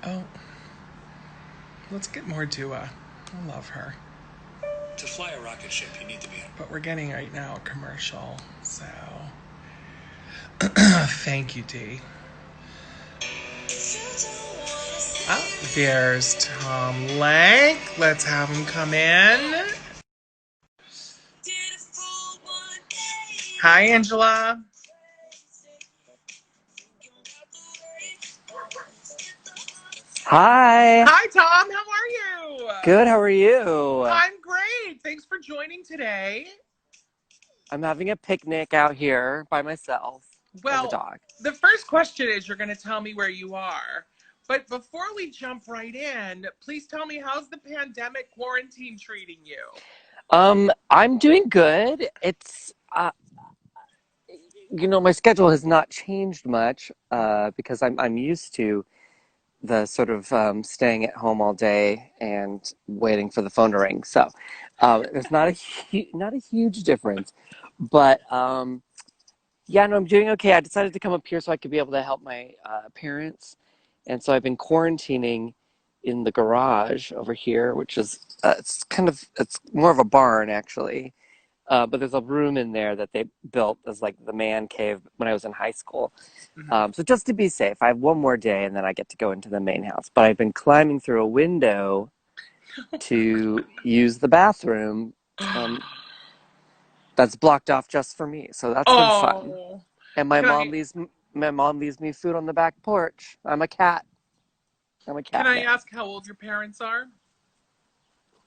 Oh, let's get more Dua. I love her. To fly a rocket ship, you need to be. But we're getting right now a commercial, so thank you, Dee. Oh, there's Tom Lenk. Let's have him come in. Hi, Angela. Hi. Hi, Tom. How are you? Good. How are you? I'm great. Thanks for joining today. I'm having a picnic out here by myself and the Well, dog. the first question is you're going to tell me where you are. But before we jump right in, please tell me, how's the pandemic quarantine treating you? I'm doing good. It's my schedule has not changed much because I'm used to the sort of staying at home all day and waiting for the phone to ring. So there's not a huge difference, but yeah, no, I'm doing okay. I decided to come up here so I could be able to help my parents, and so I've been quarantining in the garage over here, which is it's more of a barn actually, but there's a room in there that they built as like the man cave when I was in high school. Mm-hmm. So just to be safe, I have one more day and then I get to go into the main house. But I've been climbing through a window to use the bathroom. That's blocked off just for me, so that's been fun. Oh, And can I my mom leaves me food on the back porch. I'm a cat. I'm a can cat I now. ask how old your parents are?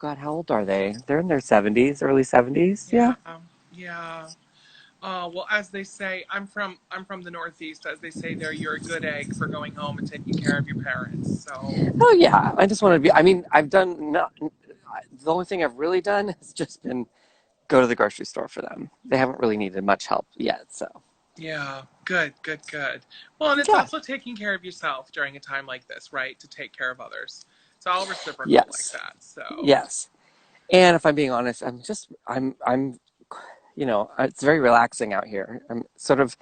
God, how old are they? They're in their 70s, early 70s. Yeah, Yeah. yeah. Well, as they say, I'm from the Northeast. As they say, there, you're a good egg for going home and taking care of your parents. So, Oh yeah. I just want to be. I mean, I've done not. The only thing I've really done has just been go to the grocery store for them. They haven't really needed much help yet. So yeah, good, good, good. Well, and it's yeah. also taking care of yourself during a time like this, right? To take care of others. It's all reciprocal like Yes. that. So, Yes. And if I'm being honest, it's very relaxing out here. I'm sort of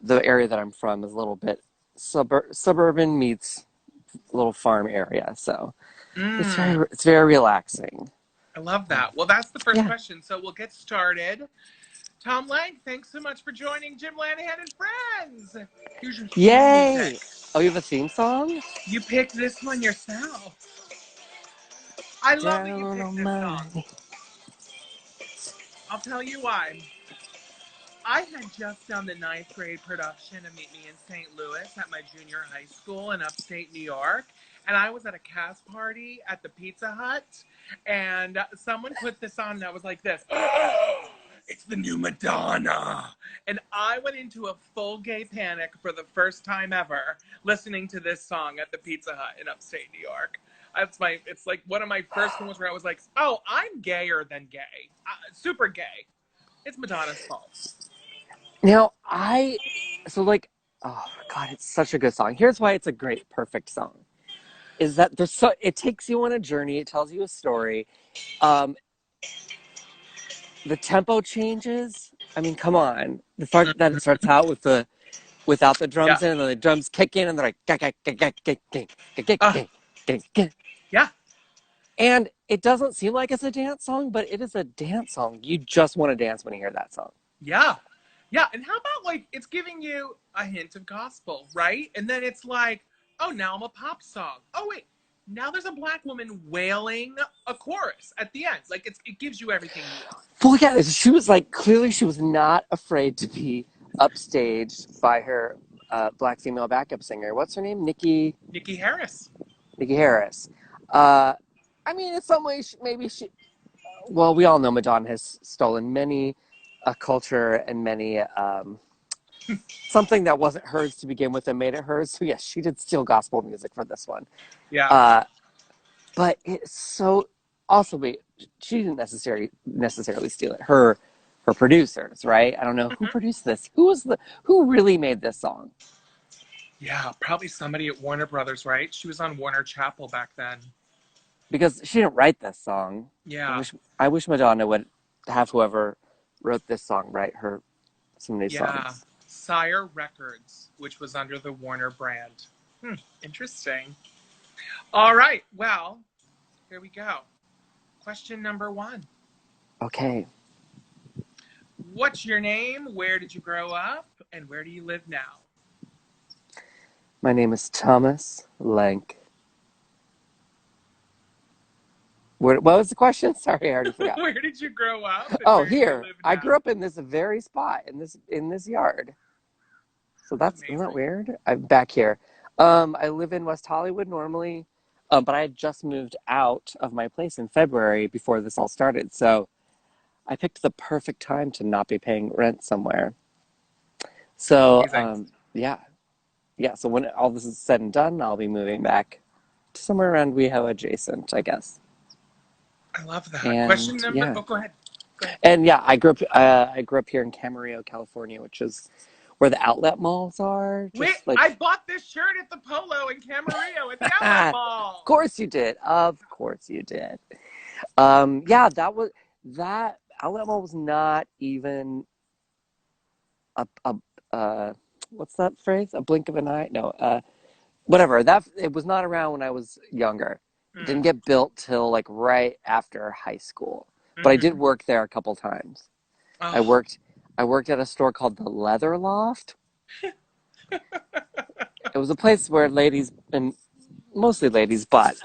the area that I'm from is a little bit suburban meets little farm area, so mm, it's very relaxing. I love that. Well, that's the first Yeah. question. So we'll get started. Tom Lang, thanks so much for joining Jim Lanahan and Friends. Here's your theme music. Yay! Oh, you have a theme song? You picked this one yourself. I love that you Down picked on this my song. I'll tell you why. I had just done the ninth grade production of Meet Me in St. Louis at my junior high school in upstate New York. And I was at a cast party at the Pizza Hut, and someone put this on, and I was like, this. Oh, it's the new Madonna. And I went into a full gay panic for the first time ever listening to this song at the Pizza Hut in upstate New York. It's like one of my first moments where I was like, oh, I'm gayer than gay. Super gay. It's Madonna's fault. now I so like oh God, it's such a good song. Here's why it's a great, perfect song. Is that it takes you on a journey, it tells you a story. Um, the tempo changes. I mean, come on. The part that it starts out with the without the Yeah. drums in, and then the drums kick in, and they're like, "Gah, gah, gah, gah, gah, gah, gah, Uh, gah, gah, gah." yeah. And it doesn't seem like it's a dance song, but it is a dance song. You just want to dance when you hear that song. Yeah. Yeah. And how about like it's giving you a hint of gospel, right? And then it's like, oh, now I'm a pop song. Oh, wait. Now there's a black woman wailing a chorus at the end. Like it gives you everything you want. Well, yeah, she was like, clearly she was not afraid to be upstaged by her black female backup singer. What's her name? Nikki Harris. Nikki Harris. Uh, I mean, in some ways, well, we all know Madonna has stolen many a culture and many something that wasn't hers to begin with and made it hers. So yes, she did steal gospel music for this one. Yeah. Uh, but it's so also she didn't necessarily steal it. Her producers, right? I don't know who Mhm. produced this. Who really made this song? Yeah. Probably somebody at Warner Brothers, right? She was on Warner Chapel back then. Because she didn't write this song. I Yeah. wish I wish Madonna would have whoever wrote this song write her some new Yeah. songs. Sire Records, which was under the Warner brand. Interesting. All right. Well, here we go. Question number one. Okay. What's your name? Where did you grow up? And where do you live now? My name is Thomas Lenk. What was the question? Sorry, I already forgot. Where did you grow up? And Oh, where do you here. live I now? grew up in this very spot in this yard. So That's that's isn't that amazing. weird? I'm back here. I live in West Hollywood normally, but I had just moved out of my place in February before this all started. So I picked the perfect time to not be paying rent somewhere. So Amazing. yeah, yeah. So when all this is said and done, I'll be moving back to somewhere around WeHo adjacent, I guess. I love that. Question And number. yeah, Oh, go ahead. Go ahead. and yeah, I grew up. I grew up here in Camarillo, California, which is where the outlet malls are. Wait, Just like, I bought this shirt at the Polo in Camarillo at the Outlet of Mall. course you did. Of course you did. Yeah, that outlet mall was not even a what's that phrase? A blink of an eye? No, whatever. That it was not around when I was younger. It didn't Mm. get built till like right after high school. But I did Mm-hmm. work there a couple times. I Oh, worked I worked at a store called the Leather Loft. It was a place where ladies and mostly ladies bought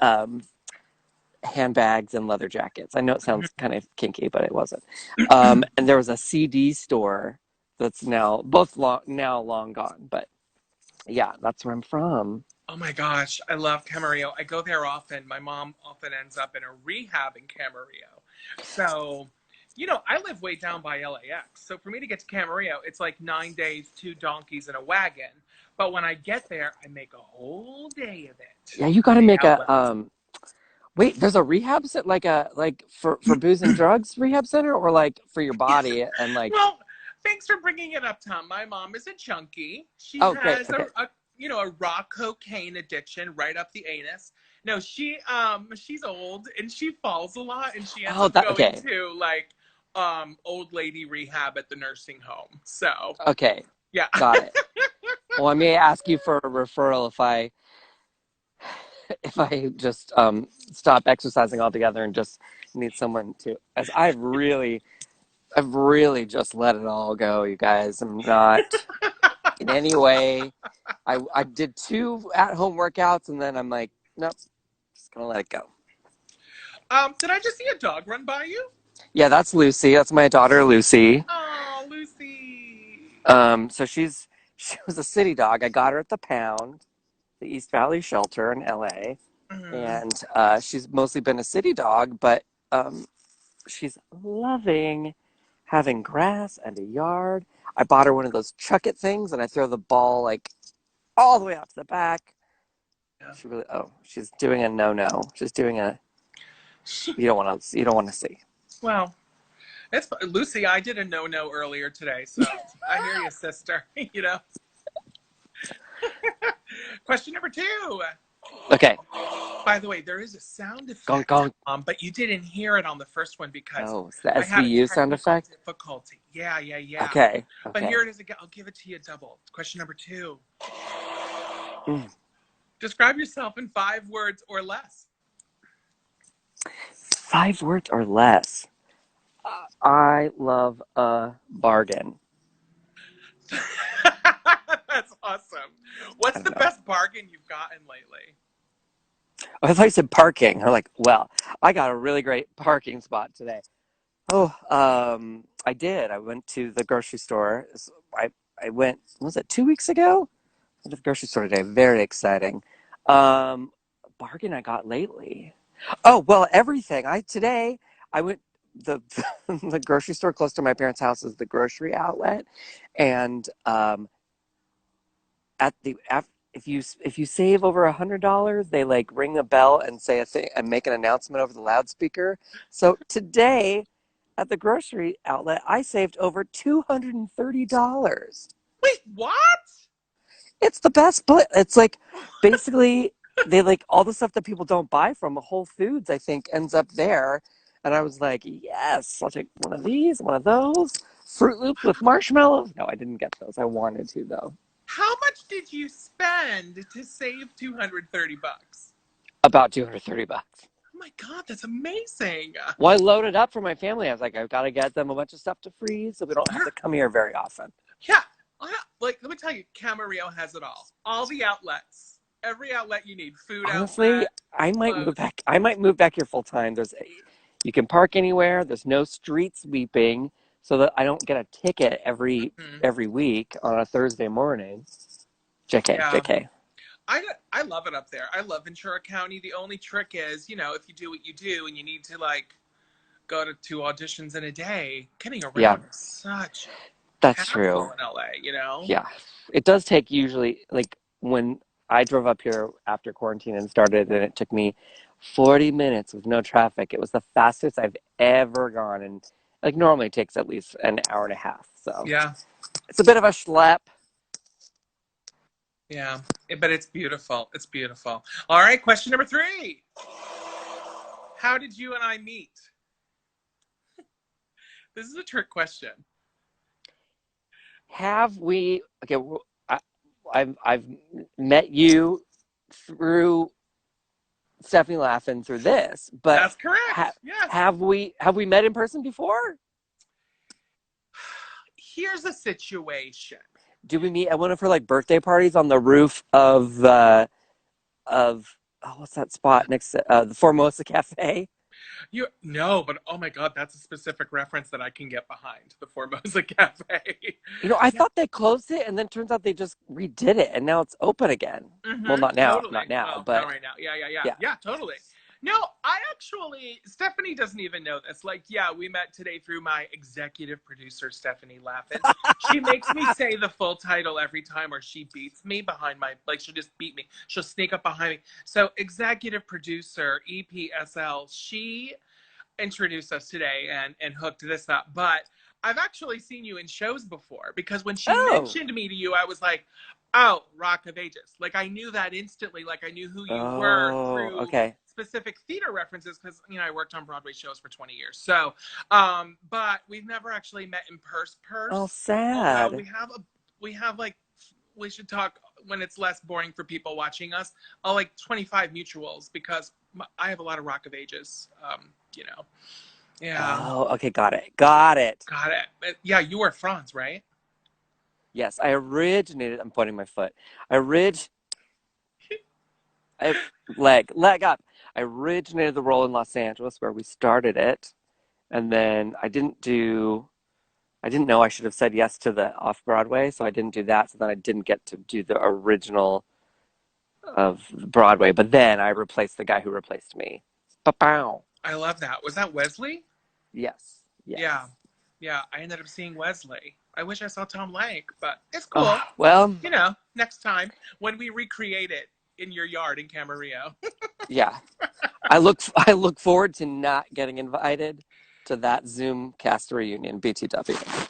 handbags and leather jackets. I know it sounds kind of kinky, but it wasn't. And there was a CD store that's now now long gone. But yeah, that's where I'm from. oh my gosh, I love Camarillo. I go there often. My mom often ends up in a rehab in Camarillo. So, I live way down by LAX. So for me to get to Camarillo, it's like 9 days, two donkeys, and a wagon. But when I get there, I make a whole day of it Yeah, you got in to the make a outlets. wait. There's a rehab set like for booze and drugs rehab center or like for your body and like. Well, thanks for bringing it up, Tom. My mom is a junkie. She Oh, great. has Okay. a raw cocaine addiction right up the anus. No, she's old and she falls a lot and she ends Oh, up that going okay. to like old lady rehab at the nursing home. So Okay. yeah. Got it. Well, I may ask you for a referral if I just stop exercising altogether and just need someone to as I've really just let it all go, you guys. I'm not in any way. I did two at home workouts and then I'm like, nope, just gonna let it go. Did I just see a dog run by you? Yeah, that's Lucy. That's my daughter Lucy. Oh, Lucy. So she was a city dog. I got her at the Pound, the East Valley Shelter in LA. Mm. And she's mostly been a city dog, but she's loving having grass and a yard. I bought her one of those chuck it things, and I throw the ball like all the way out to the back. Yeah. She's doing a no. She's doing a you don't want to see. Well, it's Lucy. I did a no earlier today, so I hear you, sister. Question number two. Okay, By the way, there is a sound gong effect, gong. but you didn't hear it on the first one because Oh, it's the I had a SVU sound technical effect. difficulty. Yeah, yeah, yeah. Okay, But okay. here it is again. I'll give it to you double. Question number two. Mm. Describe yourself in 5 words or less. 5 words or less. I love a bargain. That's awesome. I What's don't the know. best bargain you've gotten lately? Oh, I thought you said parking. I'm like, well, I got a really great parking spot today. Oh, I did. I went to the grocery store. I went, was it 2 weeks ago? I went to the grocery store today. Very exciting. Bargain I got lately. Oh, well, everything. Today I went the the grocery store close to my parents' house is the grocery outlet, and at the if you save over $100, they like ring a bell and say a thing and make an announcement over the loudspeaker. So today at the grocery outlet, I saved over $230. Wait, what? It's the best, but it's like basically they like all the stuff that people don't buy from Whole Foods, I think, ends up there. And I was like, yes, I'll take one of these, one of those. Fruit Loops with marshmallows. No, I didn't get those. I wanted to though. How much did you spend to save 230 bucks? About $230. Oh my God, that's amazing. Well, I loaded up for my family. I was like, I've got to get them a bunch of stuff to freeze so we don't have Yeah, to come here very often. yeah. Like, let me tell you, Camarillo has it all. All the outlets, every outlet you need, food Honestly, outlet, I might move clothes. back. I might move back here full time. You can park anywhere. There's no street sweeping, so that I don't get a ticket Mhm. every week on a Thursday morning. JK, Yeah. JK. I love it up there. I love Ventura County. The only trick is, if you do what you do and you need to like go to two auditions in a day, getting Yeah, around is such a that's hassle true. in LA. Yeah, it does take usually like when I drove up here after quarantine and started, and it took me 40 minutes with no traffic. It was the fastest I've ever gone, and like normally it takes at least an hour and a half. So Yeah, it's a bit of a schlep. yeah. But it's beautiful. It's beautiful. All right, question number 3. How did you and I meet? This is a trick question. Have we? Okay, I've met you through Stephanie Laughing through this, but That's correct. Yes. have we met in person before? Here's a situation. Do we meet at one of her like birthday parties on the roof of oh, what's that spot next to the Formosa Cafe? You no, but oh my God, that's a specific reference that I can get behind. The Formosa Cafe. I Yeah. thought they closed it, and then turns out they just redid it, and now it's open again. Well, Mm-hmm. not Totally. now, Well, not but right now. Yeah, yeah, yeah. yeah. Yeah, totally. No, I actually, Stephanie doesn't even know this. Like, yeah, we met today through my executive producer, Stephanie Laffin. She makes me say the full title every time, or she beats me behind like, she'll just beat me. She'll sneak up behind me. So, executive producer, EPSL, she introduced us today and hooked this up. But I've actually seen you in shows before because when she Oh, mentioned me to you, I was like, oh, Rock of Ages. Like I knew that instantly. Like I knew who you were oh, through okay. specific theater references because I worked on Broadway shows for 20 years. So, but we've never actually met in Oh, purse. Although sad. we have like we should talk when it's less boring for people watching us. Like 25 mutuals because I have a lot of Rock of Ages. Yeah, Oh, okay, got it. Got it. got it. Yeah, you were Franz, right? Yes, I originated. I'm pointing my foot. I orig. I leg up. I originated the role in Los Angeles where we started it, and then I didn't do. I didn't know I should have said yes to the off Broadway, so I didn't do that. So then I didn't get to do the original of Broadway. But then I replaced the guy who replaced me. Pow. I love that. Was that Wesley? Yes, Yeah, yes. yeah. I ended up seeing Wesley. I wish I saw Tom Lenk, but it's cool. Oh, well, Next time when we recreate it in your yard in Camarillo. yeah. I look forward to not getting invited to that Zoom cast reunion, BTW.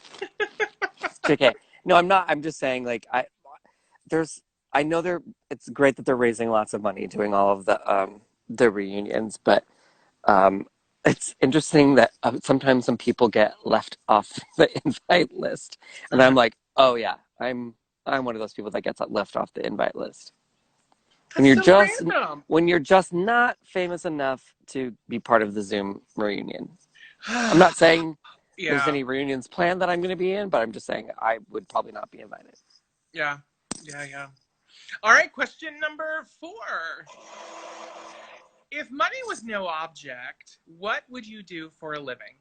JK. No, I'm not. I'm just saying, like, there's I know it's great that they're raising lots of money doing all of the reunions, but um it's interesting that sometimes some people get left off the invite list. And I'm like, oh yeah, I'm one of those people that gets left off the invite list. When That's you're so just random. when you're just not famous enough to be part of the Zoom reunion. I'm not saying there's Yeah, any reunions planned that I'm going to be in, but I'm just saying I would probably not be invited. yeah, yeah, yeah. All right, question number 4. If money was no object, what would you do for a living?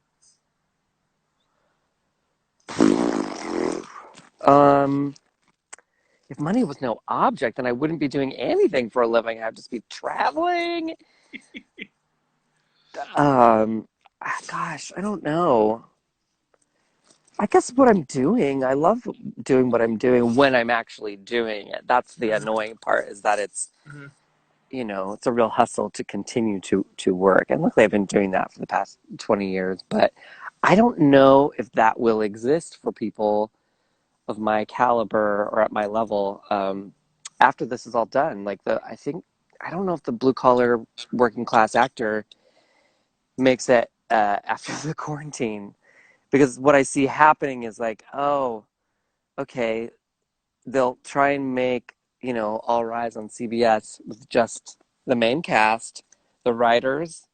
Um, if money was no object, then I wouldn't be doing anything for a living. I'd just be traveling. Um, Gosh, I don't know. I guess what I'm doing, I love doing what I'm doing when I'm actually doing it. That's the annoying part is that Mm-hmm. it's a real hustle to continue to work. And luckily I've been doing that for the past 20 years, but I don't know if that will exist for people of my caliber or at my level after this is all done. I don't know if the blue collar working class actor makes it after the quarantine because what I see happening is like, oh, okay, they'll try and make All Rise on CBS with just the main cast, the writers,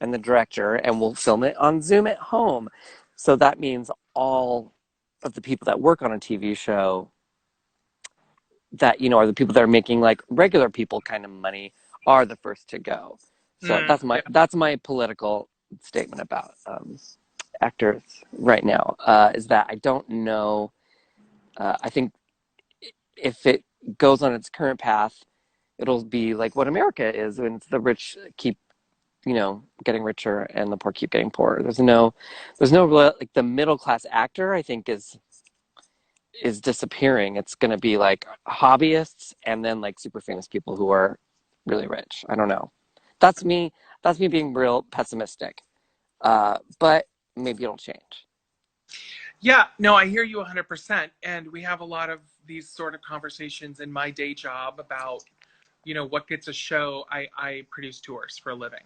and the director, and we'll film it on Zoom at home. So that means all of the people that work on a TV show that, are the people that are making like regular people kind of money are the first to go. So Mm, yeah. that's my political statement about actors right now. Is that I don't know. I think if it goes on its current path, it'll be like what America is, when it's the rich keep getting richer and the poor keep getting poorer. There's no real, like, the middle class actor, I think, is disappearing. It's going to be like hobbyists and then like super famous people who are really rich. I don't know. That's me. That's me being real pessimistic. But maybe it'll change. Yeah, no, I hear you 100%. And we have a lot of these sort of conversations in my day job about, what gets a show. I produce tours for a living.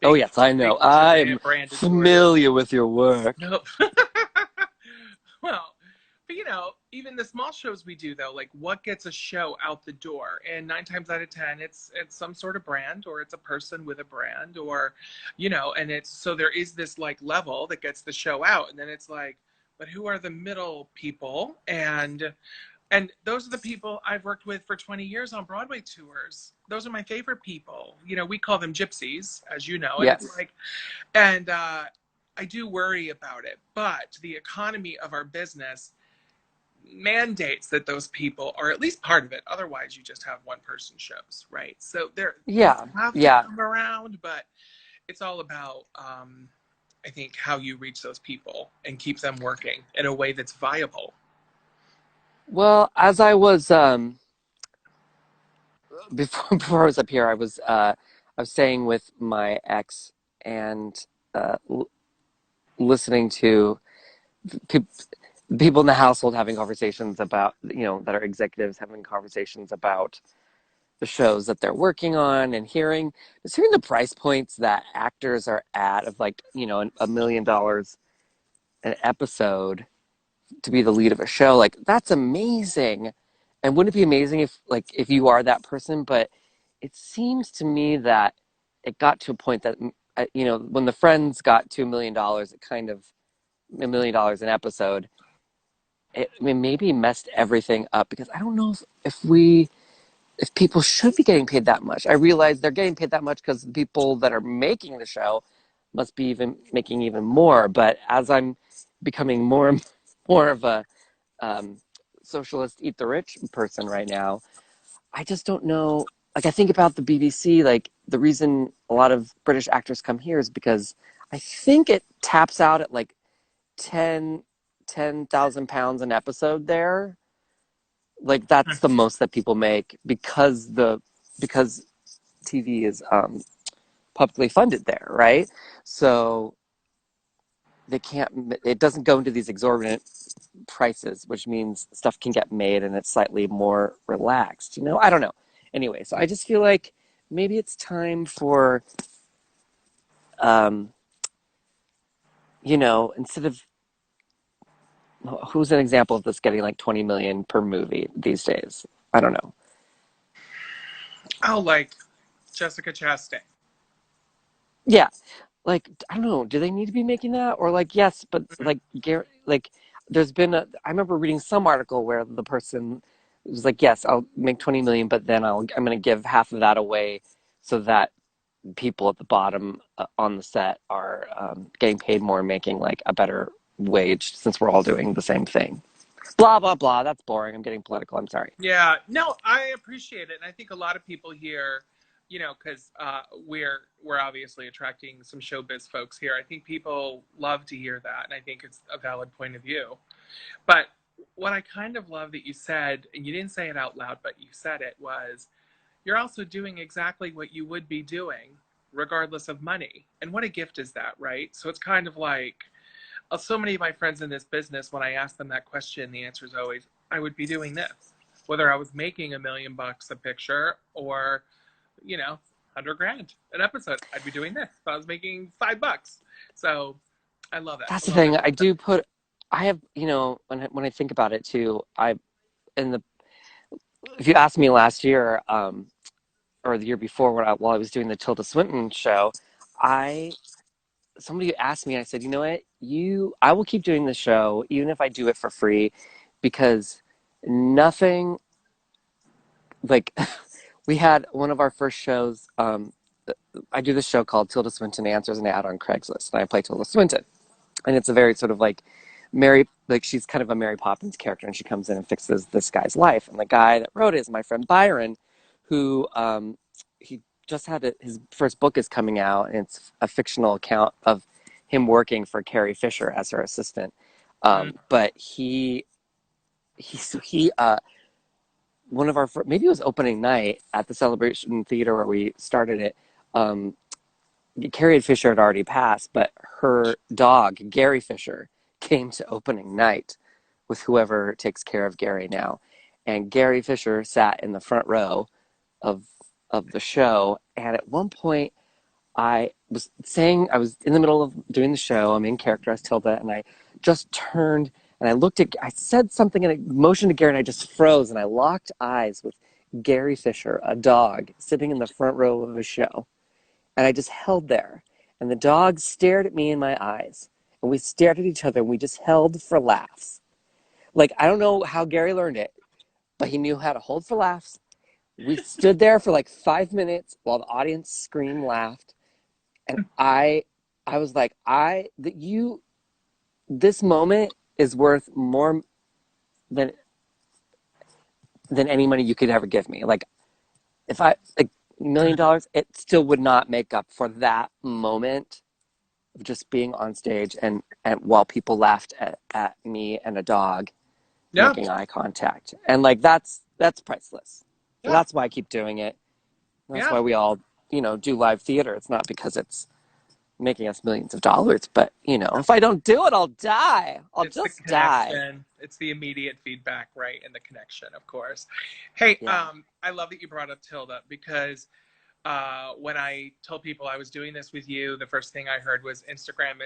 Oh Big, yes, I big know. multi-million I'm branded tours. familiar with your work. Nope. Well, but even the small shows we do though, like what gets a show out the door? And 9 times out of 10, it's some sort of brand, or it's a person with a brand, or and it's so there is this like level that gets the show out, and then it's like, but who are the middle people? And those are the people I've worked with for 20 years on Broadway tours. Those are my favorite people. We call them gypsies, as you know, and it's Yes. like, and I do worry about it, but the economy of our business mandates that those people are at least part of it. Otherwise, you just have one person shows, right? So things Yeah. have to Yeah. come around, but it's all about, I think, how you reach those people and keep them working in a way that's viable. Well, as I was before I was up here, I was staying with my ex and listening to pe- people in the household having conversations about, that are executives having conversations about the shows that they're working on, and hearing the price points that actors are at, of like, $1 million an episode to be the lead of a show. Like, that's amazing. And wouldn't it be amazing if you are that person? But it seems to me that it got to a point that, when the Friends got to $1 million, it kind of $1 million an episode. I mean, maybe messed everything up, because I don't know if people should be getting paid that much. I realize they're getting paid that much because the people that are making the show must be even making even more. But as I'm becoming more and more of a um, socialist, eat the rich person right now, I just don't know. Like, I think about the BBC. Like, the reason a lot of British actors come here is because I think it taps out at like 10,000 pounds an episode there. Like, that's the most that people make, because TV is publicly funded there, right? So they can't. It doesn't go into these exorbitant prices, which means stuff can get made and it's slightly more relaxed. I don't know. Anyway, so I just feel like maybe it's time for, um, instead of, who's an example of this getting like 20 million per movie these days? I don't know. Oh, like Jessica Chastain. Yeah, like, I don't know. Do they need to be making that, or like, yes, but like, like, there's been I remember reading some article where the person was like, yes, I'll make 20 million, but then I'm going to give half of that away so that people at the bottom, on the set, are getting paid more and making like a better wage, since we're all doing the same thing. Blah blah blah. That's boring. I'm getting political. I'm sorry. Yeah, no, I appreciate it, and I think a lot of people here, because we're obviously attracting some showbiz folks here. I think people love to hear that, and I think it's a valid point of view. But what I kind of love that you said, and you didn't say it out loud, but you said it, was you're also doing exactly what you would be doing regardless of money. And what a gift is that, right? So it's kind of like, so many of my friends in this business, when I ask them that question, the answer is always, I would be doing this. Whether I was making $1 million a picture, or, 100 grand an episode, I'd be doing this. If I was making $5. So I love that. That's I the love thing. it. I have, when I think about it too, in the if you asked me last year, or the year before, while I was doing the Tilda Swinton show, somebody asked me, and I said, you know what, I will keep doing the show even if I do it for free, because nothing like we had one of our first shows. I do this show called Tilda Swinton Answers an Ad on Craigslist, and I play Tilda Swinton, and it's a very sort of like she's kind of a Mary Poppins character, and she comes in and fixes this guy's life. And the guy that wrote it is my friend Byron, who he just his first book is coming out, and it's a fictional account of him working for Carrie Fisher as her assistant. But he one of our maybe it was opening night at the Celebration Theater where we started it. Carrie Fisher had already passed, but her dog, Gary Fisher, came to opening night with whoever takes care of Gary now. And Gary Fisher sat in the front row of the show. And at one point, I was in the middle of doing the show. I'm in character as Tilda, and I just turned and I said something and I motioned to Gary, and I just froze, and I locked eyes with Gary Fisher, a dog, sitting in the front row of a show. And I just held there. And the dog stared at me in my eyes. And we stared at each other, and we just held for laughs. Like, I don't know how Gary learned it, but he knew how to hold for laughs. We stood there for like 5 minutes while the audience screamed, laughed. And I was like, this moment is worth more than any money you could ever give me. Like, if $1 million, it still would not make up for that moment of just being on stage and while people laughed at me and a dog making eye contact. And like, that's priceless. So that's why I keep doing it. That's why we all, do live theater. It's not because it's making us millions of dollars, but if I don't do it, I'll die. It's just the die. connection. It's the immediate feedback, right? And the connection, of course. Hey, I love that you brought up Tilda, because when I told people I was doing this with you, the first thing I heard was Instagram,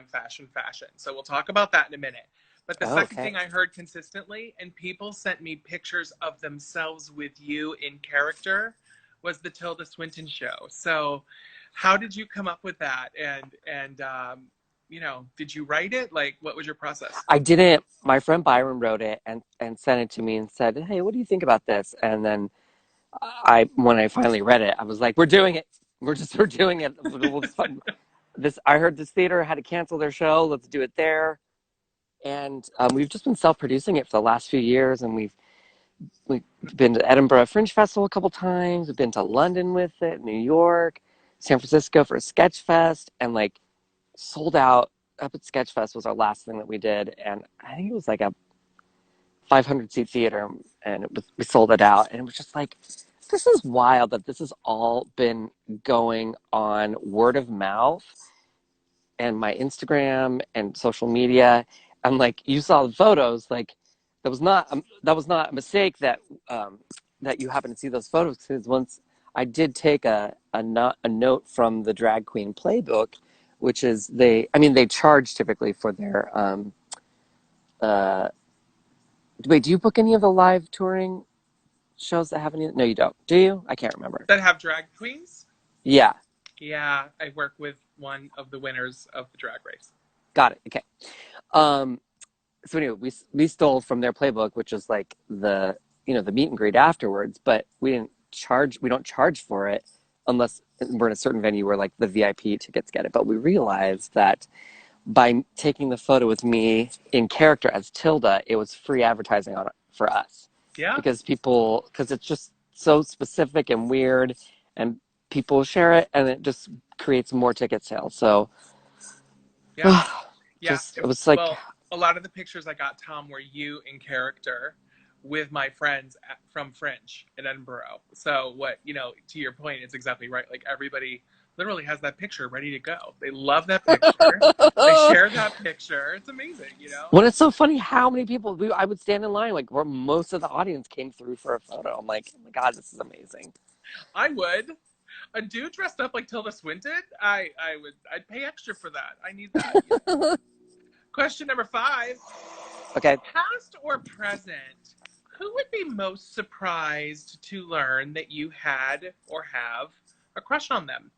fashion. So we'll talk about that in a minute. But the second thing I heard consistently, and people sent me pictures of themselves with you in character, was the Tilda Swinton show. So how did you come up with that? And did you write it? Like, what was your process? I didn't. My friend Byron wrote it and sent it to me and said, hey, what do you think about this? And then when I finally read it, I was like, we're doing it. We're doing it. I heard this theater had to cancel their show. Let's do it there. And we've just been self-producing it for the last few years. And we've been to Edinburgh Fringe Festival a couple times. We've been to London with it, New York, San Francisco for a Sketch Fest, and like sold out up at Sketch Fest was our last thing that we did. And I think it was like a 500-seat theater, and we sold it out. And it was just like, this is wild that this has all been going on word of mouth and my Instagram and social media. And like, you saw the photos, like that was not a mistake that you happen to see those photos, because once I did take a note from the Drag Queen Playbook, which is they charge typically for their wait, do you book any of the live touring shows that have any? No, you don't. Do you? I can't remember. That have drag queens? Yeah. Yeah, I work with one of the winners of the drag race. Got it. Okay. So anyway, we stole from their playbook, which is like the meet and greet afterwards, but we don't charge for it unless we're in a certain venue where like the VIP tickets get it. But we realized that by taking the photo with me in character as Tilda, it was free advertising on it for us. Yeah. Because it's just so specific and weird, and people share it, and it just creates more ticket sales. So it was like, well, a lot of the pictures I got, Tom, were you in character with my friends from Fringe in Edinburgh. So to your point, it's exactly right. Like, everybody literally has that picture ready to go. They love that picture. They share that picture. It's amazing, Well, it's so funny how many people I would stand in line, like, where most of the audience came through for a photo. I'm like, oh my God, this is amazing. I would. A dude dressed up like Tilda Swinton, I'd pay extra for that. I need that. Question number 5. Okay. Past or present, Who would be most surprised to learn that you had or have a crush on them?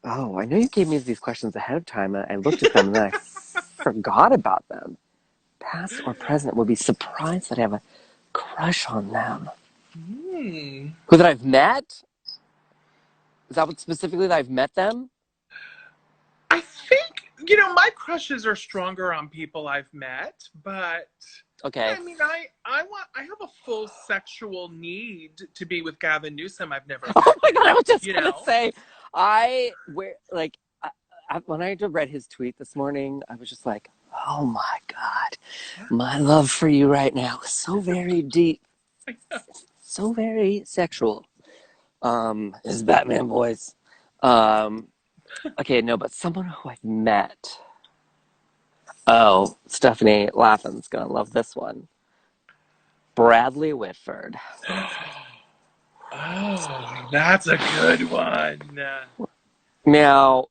Oh, I know you gave me these questions ahead of time, and I looked at them and then I forgot about them. Past or present would be surprised that I have a crush on them. Hmm. Who that I've met? Is that what specifically that I've met them? I think, my crushes are stronger on people I've met, but Okay. I mean, I have a full sexual need to be with Gavin Newsom. I've never Oh met my god, I him, was just you gonna know? say, when I read his tweet this morning, I was just like, oh my god, Yeah. my love for you right now is so very deep, so very sexual. His Batman voice. Um, okay, no, but someone who I've met. Oh, Stephanie Laughlin's gonna love this one. Bradley Whitford. Oh, that's a good one. Now,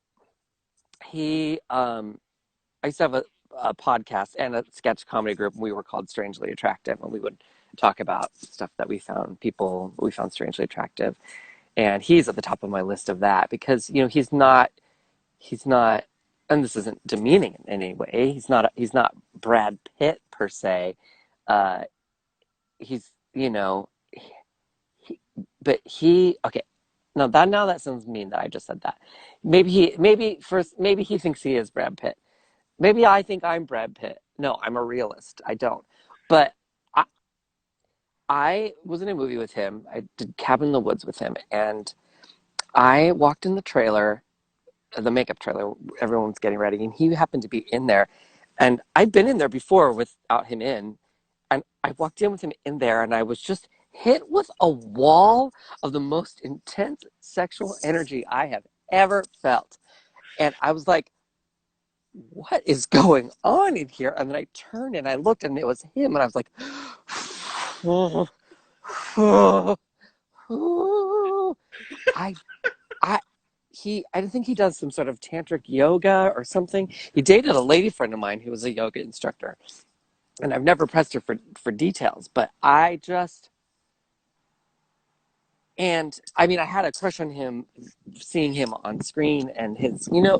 I used to have a podcast and a sketch comedy group. And we were called Strangely Attractive, and we would talk about stuff that people we found strangely attractive. And he's at the top of my list of that because he's not, and this isn't demeaning in any way. He's not Brad Pitt per se. Uh, he's he, but he okay. Now that sounds mean that I just said that. Maybe he thinks he is Brad Pitt. Maybe I think I'm Brad Pitt. No, I'm a realist. I don't. But I, I was in a movie with him. I did Cabin in the Woods with him, and I walked in the trailer, the makeup trailer. Everyone's getting ready, and he happened to be in there. And I'd been in there before without him in, and I walked in with him in there, and I was just hit with a wall of the most intense sexual energy I have ever felt. And I was like, what is going on in here? And then I turned and I looked and it was him. And I was like, oh, oh, oh. I, I, I think he does some sort of tantric yoga or something. He dated a lady friend of mine who was a yoga instructor. And I've never pressed her for details, but and I mean, I had a crush on him seeing him on screen and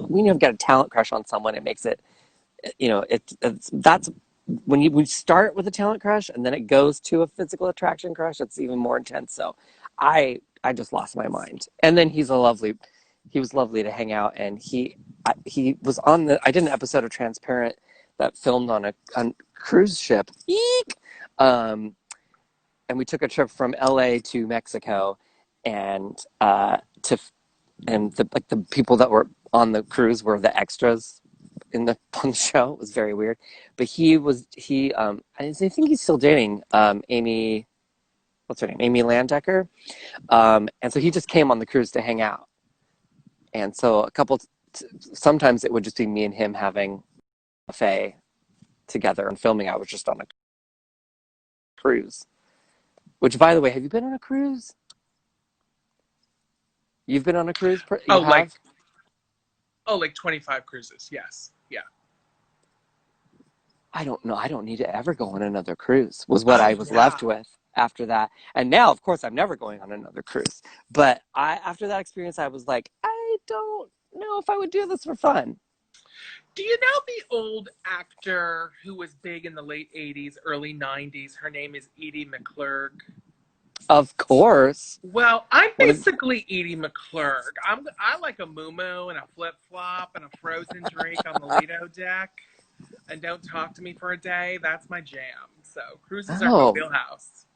when you've got a talent crush on someone, it makes it, that's when we start with a talent crush and then it goes to a physical attraction crush, it's even more intense. So I just lost my mind. And then he was lovely to hang out, and he was I did an episode of Transparent that filmed on a cruise ship. Eek! And we took a trip from LA to Mexico, and the people that were on the cruise were the extras on the show. It was very weird. But I think he's still dating Amy, what's her name? Amy Landecker. And so he just came on the cruise to hang out. And so sometimes it would just be me and him having a buffet together and filming. I was just on a cruise. Which, by the way, have you been on a cruise? You've been on a cruise? You Oh, like have? oh, like 25 cruises. Yes. Yeah. I don't know. I don't need to ever go on another cruise, was what I Oh, was yeah. left with after that. And now, of course, I'm never going on another cruise. But after that experience, I was like, I don't know if I would do this for fun. Do you know the old actor who was big in the late 80s, early 90s? Her name is Edie McClurg. Of course. Well, I'm What is, basically Edie McClurg. I like a moo and a flip flop and a frozen drink on the Lido deck. And don't talk to me for a day. That's my jam. So cruises are my oh, wheelhouse.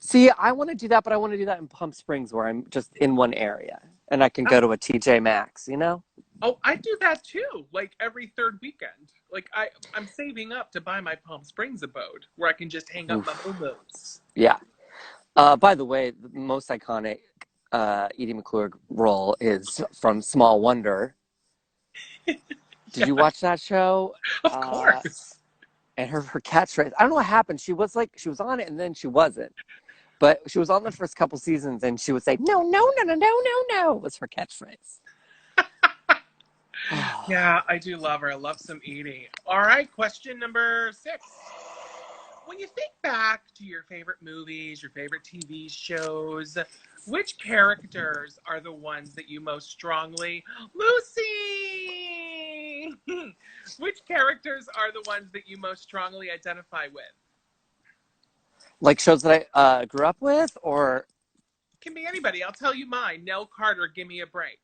see, I want to do that, but I want to do that in Palm Springs where I'm just in one area and I can Oh, go to a TJ Maxx, you know? oh, I do that too. Like every third weekend. Like I'm saving up to buy my Palm Springs abode where I can just hang up my Oof. moo. Yeah. By the way, the most iconic Edie McClurg role is from Small Wonder. Did you Yeah, watch that show? of Uh, course. and her catchphrase, I don't know what happened. She was on it and then she wasn't. But she was on the first couple seasons and she would say, no, no, no, no, no, no, no, was her catchphrase. Oh, Yeah, I do love her. I love some Edie. All right, question number 6. When you think back to your favorite movies, your favorite TV shows, which characters are the ones that you most strongly, Lucy? Which characters are the ones that you most strongly identify with? Like shows that I grew up with, or Can be anybody. I'll tell you mine. Nell Carter, Give Me a Break.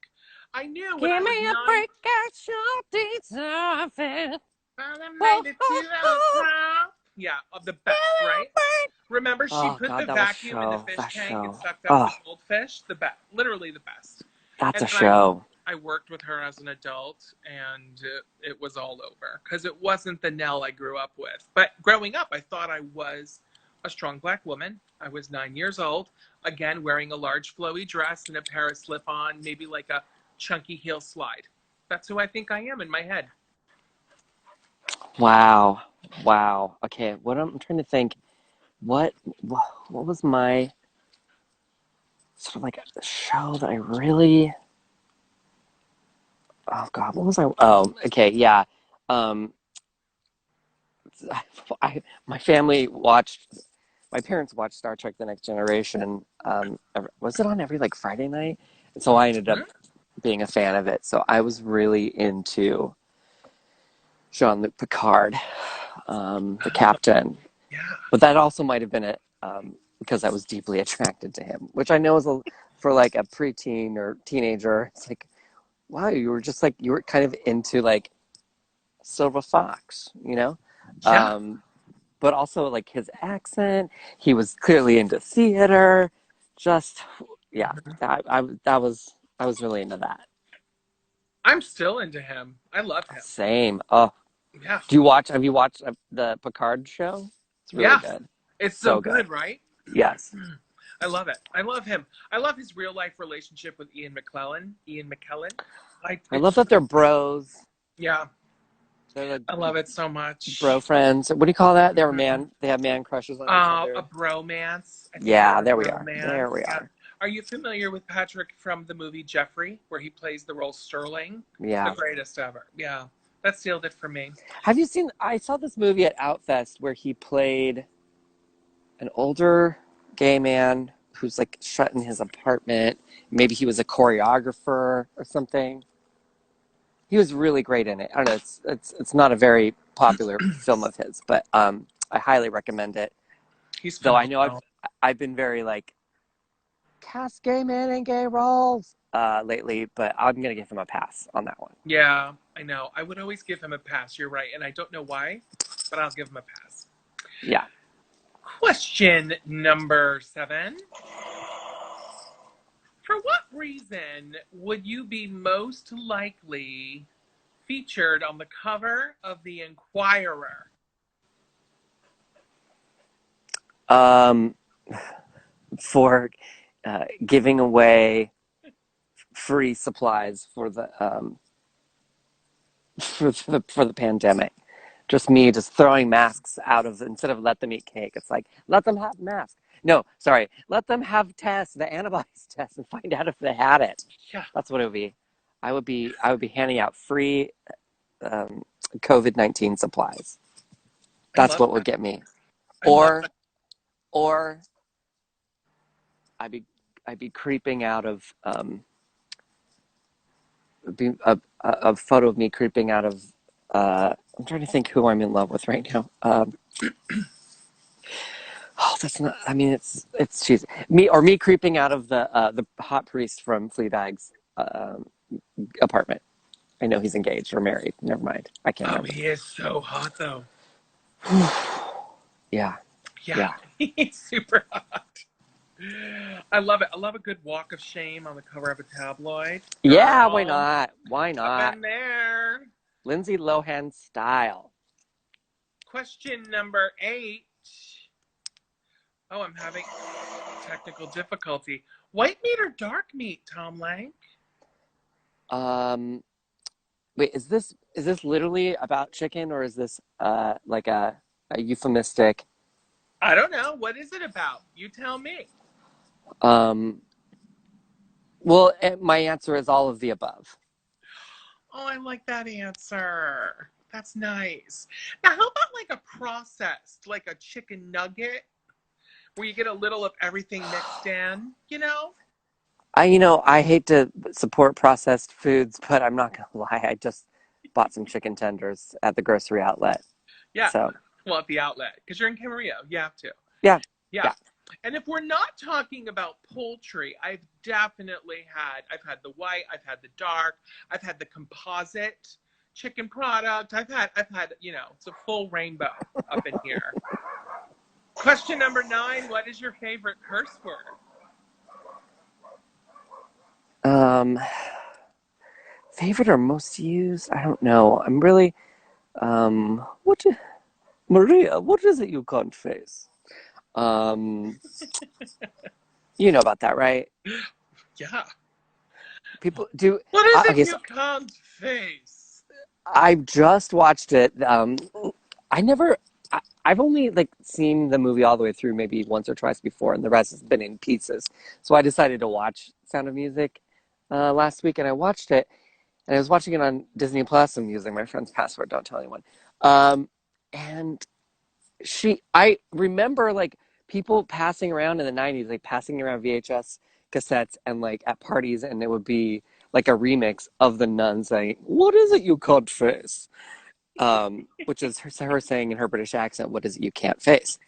I knew when I give was me a nine. break, I sure did something. I Oh, made it to oh, the oh, top. Yeah, of the give best, me a right? break. Remember, she Oh put God, the that was vacuum in the show. fish That tank and show. sucked up the Oh, goldfish. The best, literally the best. that's And a then show. I worked with her as an adult, and it was all over because it wasn't the Nell I grew up with. But growing up, I thought I was a strong black woman. I was 9 years old, again wearing a large flowy dress and a pair of slip-on, maybe like a chunky heel slide. That's who I think I am in my head. Wow, wow. Okay, I'm trying to think. What what was my sort of like a show that I really? Oh God, what was I? Oh, okay, yeah. Um, my family watched. My parents watched Star Trek: The Next Generation. Was it on every like Friday night? And so I ended up Hmm? being a fan of it. So I was really into Jean-Luc Picard, the Oh, captain. yeah. But that also might have been it because I was deeply attracted to him, which I know is for like a preteen or teenager. It's like, wow, you were just like you were kind of into like Silver Fox, you know. Yeah. Um, but also like his accent. He was clearly into theater. Just yeah, I was really into that. I'm still into him. I love him. Same. Oh, Yeah. do you watch? Have you watched the Picard show? It's really Yeah. good. It's so So good. good, right? Yes. I love it. I love him. I love his real life relationship with Ian McKellen. Ian McKellen. I love It's that they're so great. bros. Yeah. They're like I love it so much. bro friends. What do you call that? Mhm. They have man crushes on each A other. bromance. I think Yeah, they're a there we are. There bromance. we Yeah. are. Are you familiar with Patrick from the movie Jeffrey, where he plays the role Sterling? The Yeah. greatest ever. Yeah. That sealed it for me. Have you seen? I saw this movie at Outfest where he played an older gay man who's like shut in his apartment. Maybe he was a choreographer or something. He was really great in it. I don't know. It's not a very popular film of his, but I highly recommend it. He's Though I know phenomenal. I've been very like cast gay men in gay roles lately, but I'm gonna give him a pass on that one. Yeah, I know. I would always give him a pass. You're right. And I don't know why, but I'll give him a pass. Yeah. Question number 7. For what reason would you be most likely featured on the cover of The Inquirer? Um, for giving away free supplies for the for the pandemic. Just me just throwing masks out of instead of let them eat cake. It's like let them have masks. No, sorry, let them have tests, the antibodies test, and find out if they had it. Yeah, That's what it would be. I would be handing out free um, COVID-19 supplies. I That's love what would that. get me. I love Or that. or I'd be I'd be creeping out of be a photo of me creeping out of. I'm trying to think who I'm in love with right now. Oh, that's not. I mean, it's cheesy. Me creeping out of the hot priest from Fleabag's apartment. I know he's engaged or married. Never mind. I can't Oh, remember. he is so hot, though. Yeah, Yeah, yeah, he's super hot. I love it. I love a good walk of shame on the cover of a tabloid. yeah. Why Girl, not? Why I've not? been there. Lindsay Lohan style. Question number 8. Oh, I'm having technical difficulty. White meat or dark meat, Tom Lank? Um, wait, is this literally about chicken or is this like a euphemistic? I don't know. What is it about? You tell me. Um, my answer is all of the above. Oh, I like that answer. That's nice. Now, how about like a processed, like a chicken nugget, where you get a little of everything mixed in, you know? I hate to support processed foods, but I'm not gonna lie. I just bought some chicken tenders at the grocery outlet. Yeah. So Well, at the outlet, because you're in Camarillo, you have to. yeah, Yeah. yeah. And if we're not talking about poultry, I've had the white, I've had the dark, I've had the composite chicken product. I've had, it's a full rainbow up in here. Question number 9, what is your favorite curse word? Um, Favorite or most used? I don't know. I'm really what Maria, what is it you can't face? Um, you know about that, right? Yeah. People do. What is it Okay, so you can't face? I just watched it. I never. I've only like seen the movie all the way through, maybe once or twice before, and the rest has been in pieces. So I decided to watch Sound of Music last week, and I watched it, and I was watching it on Disney Plus. I'm using my friend's password. Don't tell anyone. And I remember like people passing around in the '90s, like passing around VHS cassettes and like at parties, and it would be like a remix of the nun saying, "What is it you can't face?" Which is her saying in her British accent, "What is it you can't face?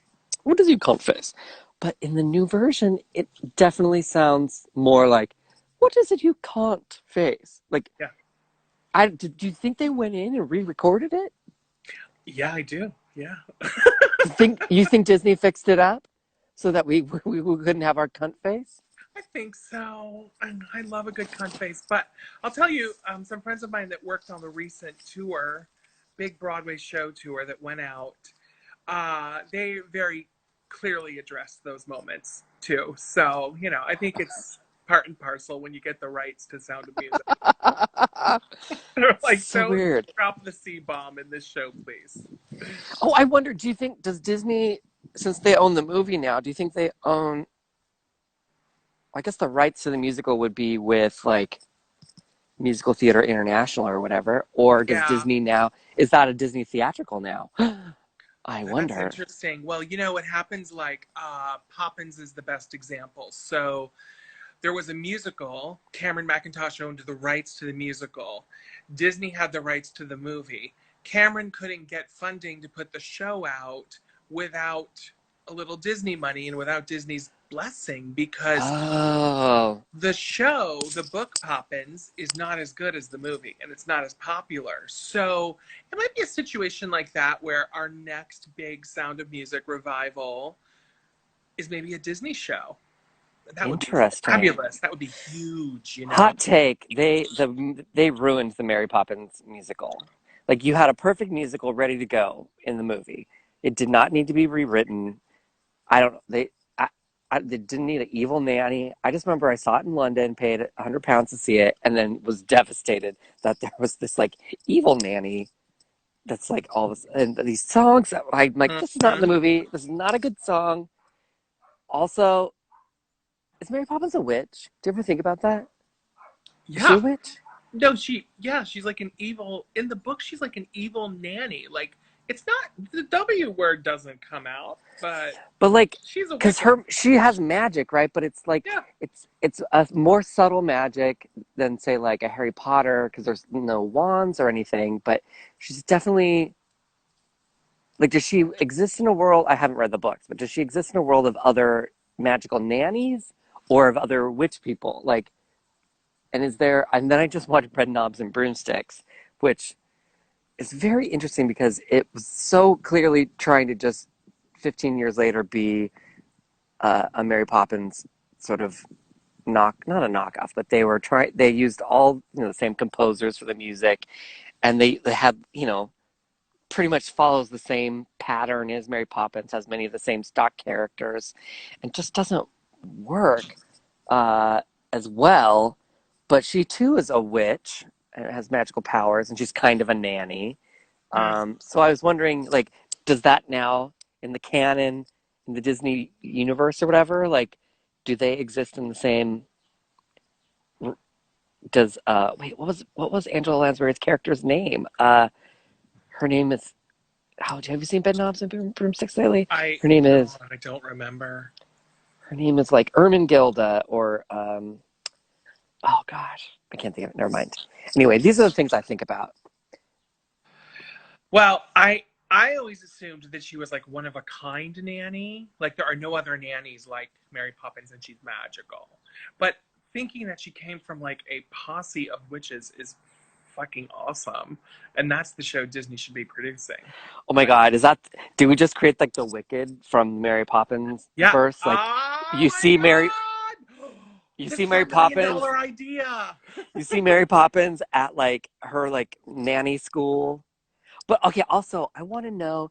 What is it you can't face?" But in the new version, it definitely sounds more like, "What is it you can't face?" Like, Yeah. do you think they went in and re-recorded it? Yeah, I do. Yeah. You think Disney fixed it up so that we couldn't have our cunt face? I think so. And I love a good cunt face. But I'll tell you, some friends of mine that worked on the recent tour, big Broadway show tour that went out, they very clearly addressed those moments too. So, I think it's part and parcel when you get the rights to Sound of Music. They're like, So don't weird. drop the C bomb in this show, please. Oh, I wonder, does Disney, since they own the movie now, do you think they own, I guess the rights to the musical would be with like Musical Theater International or whatever, or does Yeah, Disney now, is that a Disney theatrical now? I that's wonder. interesting. Well, what happens like Poppins is the best example. So there was a musical. Cameron McIntosh owned the rights to the musical. Disney had the rights to the movie. Cameron couldn't get funding to put the show out without a little Disney money and without Disney's blessing because Oh, the show, the book Poppins, is not as good as the movie and it's not as popular. So it might be a situation like that where our next big Sound of Music revival is maybe a Disney show. That would be interesting. fabulous. That would be huge. Hot take. They ruined the Mary Poppins musical. Like you had a perfect musical ready to go in the movie. It did not need to be rewritten. I don't. They didn't need an evil nanny. I just remember I saw it in London, paid £100 to see it, and then was devastated that there was this like evil nanny that's like all this and these songs that I'm like, this is not in Mm-hmm. the movie. This is not a good song. Also, is Mary Poppins a witch? Do you ever think about that? Is she a Yeah. witch? No, she's like an evil, in the book, she's like an evil nanny. Like, it's not, the W word doesn't come out, but But like, she's a because wicked. she has magic, right? But it's like Yeah. it's a more subtle magic than say like a Harry Potter because there's no wands or anything. But she's definitely like, does she exist in a world? I haven't read the books, but does she exist in a world of other magical nannies or of other witch people? Like, and is there? And then I just watched Bread Knobs and Broomsticks, which is very interesting because it was so clearly trying to just 15 years later be a Mary Poppins sort of not a knockoff, but they used all the same composers for the music, and they had pretty much follows the same pattern as Mary Poppins, has many of the same stock characters, and just doesn't work uh, as well. But she too is a witch and has magical powers, and she's kind of a nanny. Mm. So I was wondering, like, does that now in the canon, in the Disney universe or whatever, like, do they exist in the same? Does wait, what was Angela Lansbury's character's name? Her name is. Oh, have you seen Bed Knobs and Broomsticks lately? I Her name no, is. I don't remember. Her name is like Ermenegilda or oh gosh, I can't think of it. Never mind. Anyway, these are the things I think about. Well, I always assumed that she was like one of a kind nanny. Like there are no other nannies like Mary Poppins and she's magical. But thinking that she came from like a posse of witches is fucking awesome. And that's the show Disney should be producing. Oh my But God, is that? Did we just create like the Wicked from Mary Poppins yeah. verse? Like, Oh you my see Mary, god! you This see is our Mary million Poppins, dollar idea. you see Mary Poppins at like her like nanny school. But okay, also I want to know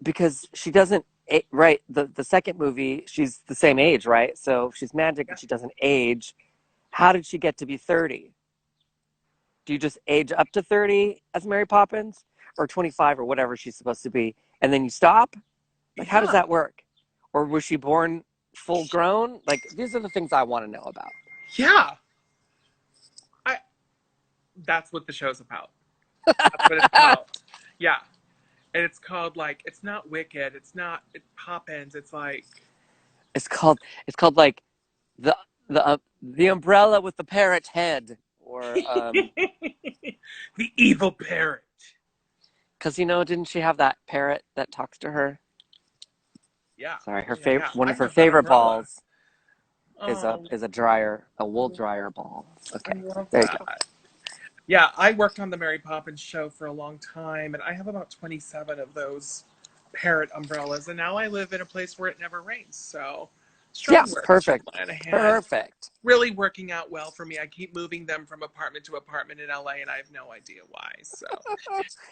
because she doesn't right the second movie she's the same age, right? So she's magic Yeah. and she doesn't age. How did she get to be 30? Do you just age up to 30 as Mary Poppins or 25 or whatever she's supposed to be and then you stop? Like how does Yeah. that work? Or was she born full grown? Like these are the things I want to know about. Yeah. I that's what the show's about. That's what it's called. Yeah. And it's called like it's not Wicked, it's not it Poppins, it's like it's called like the the umbrella with the parrot head or the evil parrot. because didn't she have that parrot that talks to her? Yeah, Sorry, her yeah, yeah. favorite one I of her have that favorite umbrella. balls Oh, is a dryer, a wool dryer ball. I Okay, love there you go. that. Yeah, I worked on the Mary Poppins show for a long time, and I have about 27 of those parrot umbrellas. And now I live in a place where it never rains. So, Yeah, strong words from perfect, Lanahan. perfect. Really working out well for me. I keep moving them from apartment to apartment in LA, and I have no idea why. So,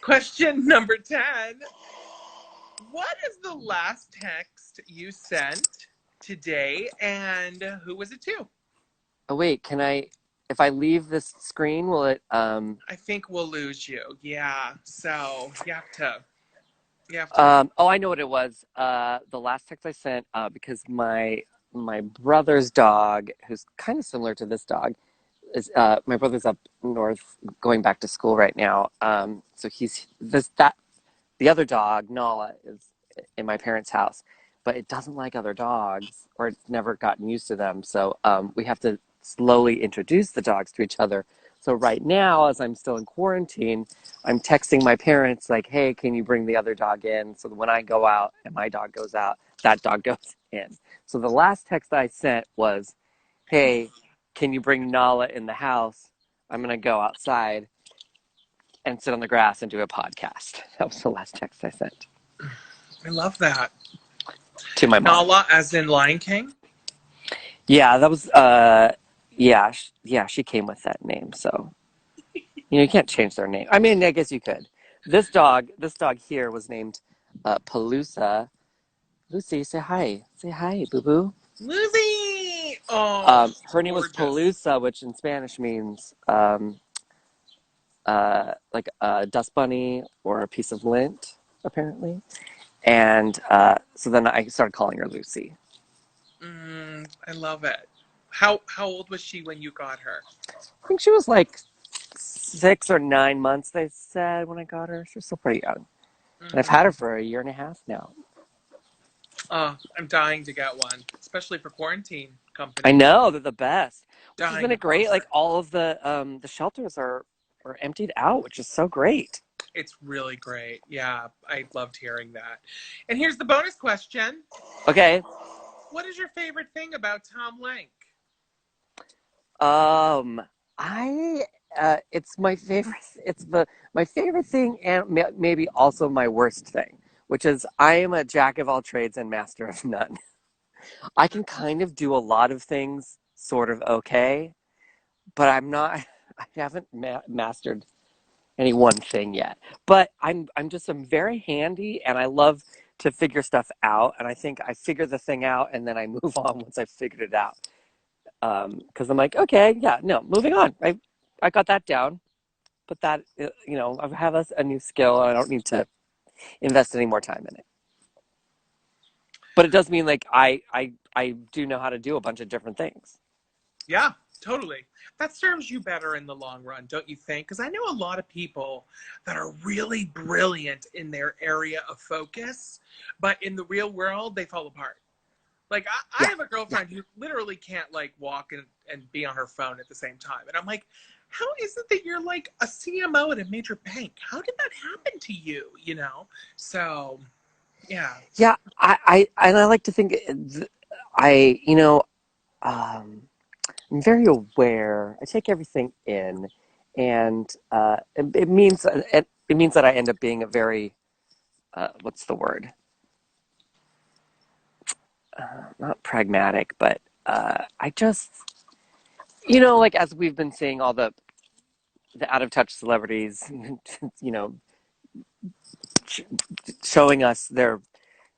question number 10. What is the last text you sent today, and who was it to? Oh wait, can I? If I leave this screen, will it? I think we'll lose you. Yeah. So you have to. Oh, I know what it was. The last text I sent, because my brother's dog, who's kind of similar to this dog, is my brother's up north going back to school right now. So he's this that the other dog, Nala, is in my parents' house, but it doesn't like other dogs, or it's never gotten used to them. So we have to slowly introduce the dogs to each other. So right now, as I'm still in quarantine, I'm texting my parents like, "Hey, can you bring the other dog in?" So that when I go out and my dog goes out, that dog goes in. So the last text I sent was, "Hey, can you bring Nala in the house? I'm gonna go outside and sit on the grass and do a podcast." That was the last text I sent I love that. to my mom. Nala, as in Lion King. Yeah, that was yeah, yeah, she came with that name, so you can't change their name. I mean, I guess you could. This dog here was named Paloosa. Lucy, say hi. Say hi, boo boo. Lucy. Oh, she's Her name was gorgeous. Paloosa, which in Spanish means like a dust bunny or a piece of lint, apparently. And so then I started calling her Lucy. I love it. How old was she when you got her? I think she was like 6 or 9 months, they said, when I got her. She was still pretty young. And I've Mm. had her for a year and a half now. I'm dying to get one, especially for quarantine I company. know, they're the best. Which isn't Dying to it great? Like bother. all of the shelters are emptied out, which is so great. It's really great. Yeah, I loved hearing that. And here's the bonus question. Okay. What is your favorite thing about Tom Lenk? Um I it's my favorite it's the my favorite thing and maybe also my worst thing, which is I am a jack of all trades and master of none. I can kind of do a lot of things sort of okay, but I'm not. I haven't mastered any one thing yet. But I'm very handy, and I love to figure stuff out. And I think I figure the thing out, and then I move on once I've figured it out. Because I'm like, okay, yeah, no, moving on. I got that down. But that I have a new skill, and I don't need to invest any more time in it. But it does mean like I do know how to do a bunch of different things. Yeah, totally. That serves you better in the long run, don't you think? Because I know a lot of people that are really brilliant in their area of focus, but in the real world, they fall apart. Like I Yeah, have a yeah, girlfriend who literally can't like walk and be on her phone at the same time. And I'm like, how is it that you're like a CMO at a major bank? How did that happen to you? You know? So yeah. yeah. And I like to think I, um, I'm very aware. I take everything in, and it means that I end up being a very what's the word? Not pragmatic, but I just like as we've been seeing all the out of touch celebrities, you know, sh- showing us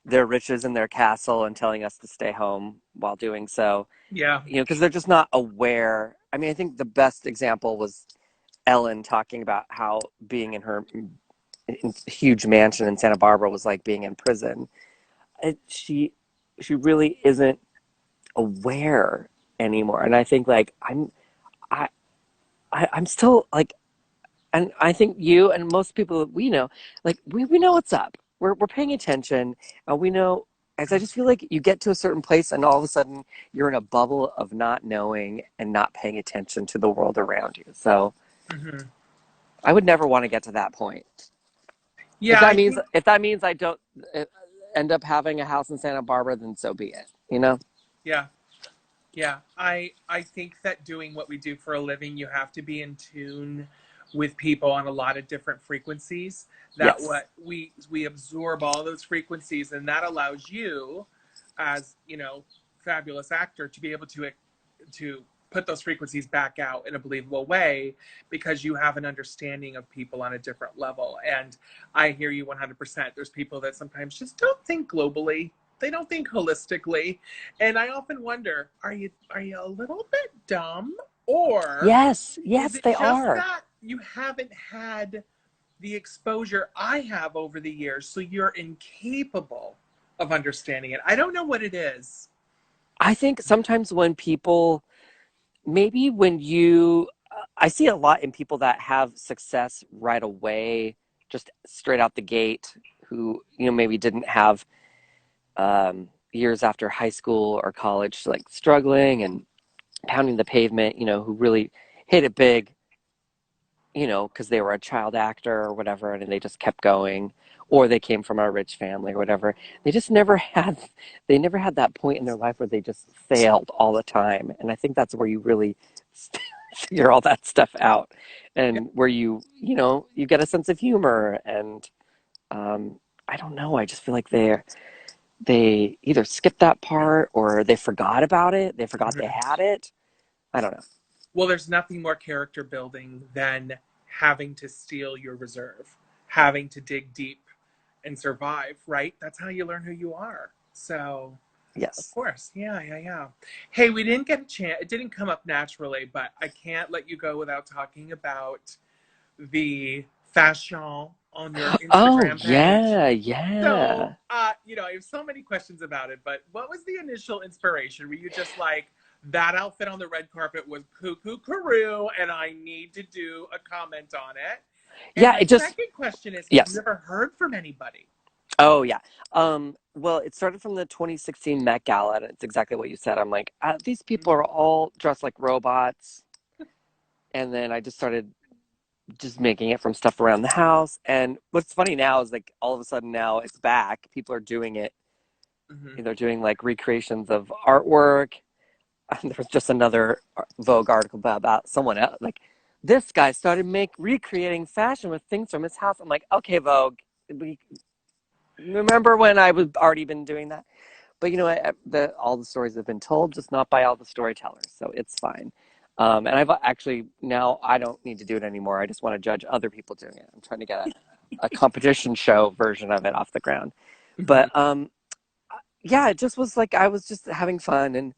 their riches and their castle and telling us to stay home while doing so. Yeah. Because they're just not aware. I mean, I think the best example was Ellen talking about how being in her huge mansion in Santa Barbara was like being in prison. She really isn't aware anymore, and I think like I, I'm still like, and I think you and most people that we know, like we know what's up. We're paying attention, and we know. As I just feel like you get to a certain place, and all of a sudden you're in a bubble of not knowing and not paying attention to the world around you. So Hmm. I would never want to get to that point. Yeah, I think If that means I don't uh, end up having a house in Santa Barbara, then so be it. You know? yeah. Yeah, I think that doing what we do for a living, you have to be in tune with people on a lot of different frequencies. That Yes. what we absorb all those frequencies, and that allows you, as fabulous actor, to be able to put those frequencies back out in a believable way because you have an understanding of people on a different level. And I hear you 100%. There's people that sometimes just don't think globally. They don't think holistically. And I often wonder, are you a little bit dumb, or Yes. is Yes, it they just are. that you haven't had the exposure I have over the years, so you're incapable of understanding it? I don't know what it is. I think sometimes when people, maybe when I see a lot in people that have success right away, just straight out the gate, who, maybe didn't have years after high school or college, like struggling and pounding the pavement, who really hit it big, because they were a child actor or whatever, and they just kept going, or they came from a rich family or whatever. They just they never had that point in their life where they just failed all the time. And I think that's where you really figure all that stuff out, Yeah. and where you get a sense of humor. And um, I don't know. I just feel like they either skipped that part or they forgot about it. They forgot they Mhm. had it. I don't know. Well, there's nothing more character building than having to steal your reserve, having to dig deep and survive, right? That's how you learn who you are. So, of Yes. course. Yeah, yeah, yeah. Hey, we didn't get a chance. It didn't come up naturally, but I can't let you go without talking about the fashion on your Oh, Instagram page. yeah, So, yeah. I have so many questions about it, but what was the initial inspiration? Were you just like, that outfit on the red carpet was cuckoo Carew, and I need to do a comment on it? And Yeah, my it just, second question is, have you yes. ever heard from anybody? Oh, yeah. Well, it started from the 2016 Met Gala, and it's exactly what you said. I'm like, these people are all dressed like robots. And then I just started just making it from stuff around the house. And what's funny now is like all of a sudden now it's back. People are doing it. Mm-hmm. They're doing like recreations of artwork. There was just another Vogue article about someone else. Like, this guy started recreating fashion with things from his house. I'm like, okay, Vogue. We remember when I was already been doing that. But all the stories have been told, just not by all the storytellers, so it's fine. And I've actually now I don't need to do it anymore. I just want to judge other people doing it. I'm trying to get a competition show version of it off the ground. Mm-hmm. But yeah, it just was like I was just having fun and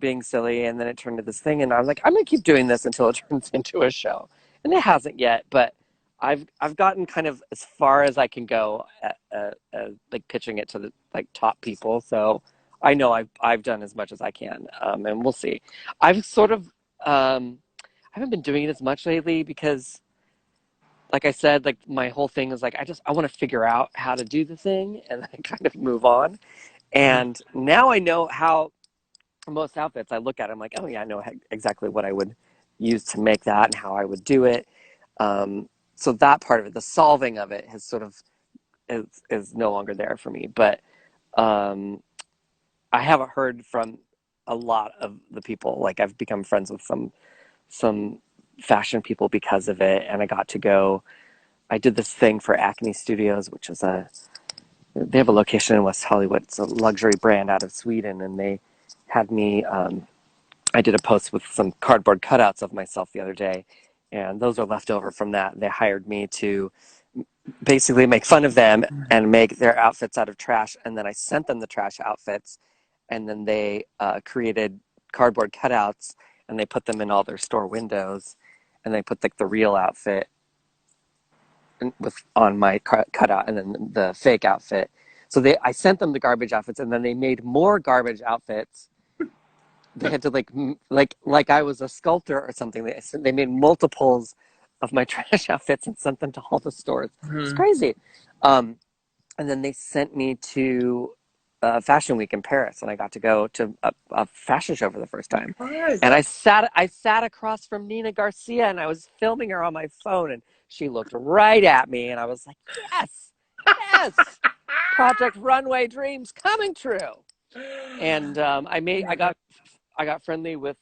being silly, and then it turned into this thing, and I'm like, I'm gonna keep doing this until it turns into a show, and it hasn't yet, but I've gotten kind of as far as I can go at like pitching it to the like top people, so I know I've done as much as I can, and we'll see. I've sort of I haven't been doing it as much lately because, like I said, like my whole thing is like I want to figure out how to do the thing and then kind of move on. Mhm. And now I know how most outfits I look at. I'm like, oh yeah, I know exactly what I would use to make that and how I would do it. So that part of it, the solving of it, has sort of is no longer there for me. But um, I haven't heard from a lot of the people. Like I've become friends with some fashion people because of it, and I got to go. I did this thing for Acne Studios, which is they have a location in West Hollywood. It's a luxury brand out of Sweden, and they had me. I did a post with some cardboard cutouts of myself the other day, and those are left over from that. They hired me to basically make fun of them and make their outfits out of trash, and then I sent them the trash outfits, and then they created cardboard cutouts, and they put them in all their store windows, and they put like the real outfit with on my cutout, and then the fake outfit. So I sent them the garbage outfits, and then they made more garbage outfits. They had to like I was a sculptor or something. They made multiples of my trash outfits and sent them to all the stores. It's Mhm. crazy. Um, and then they sent me to Fashion Week in Paris, and I got to go to a fashion show for the first time. What? And I sat across from Nina Garcia, and I was filming her on my phone, and she looked right at me, and I was like, yes, yes, Project Runway Dreams coming true. And I got friendly with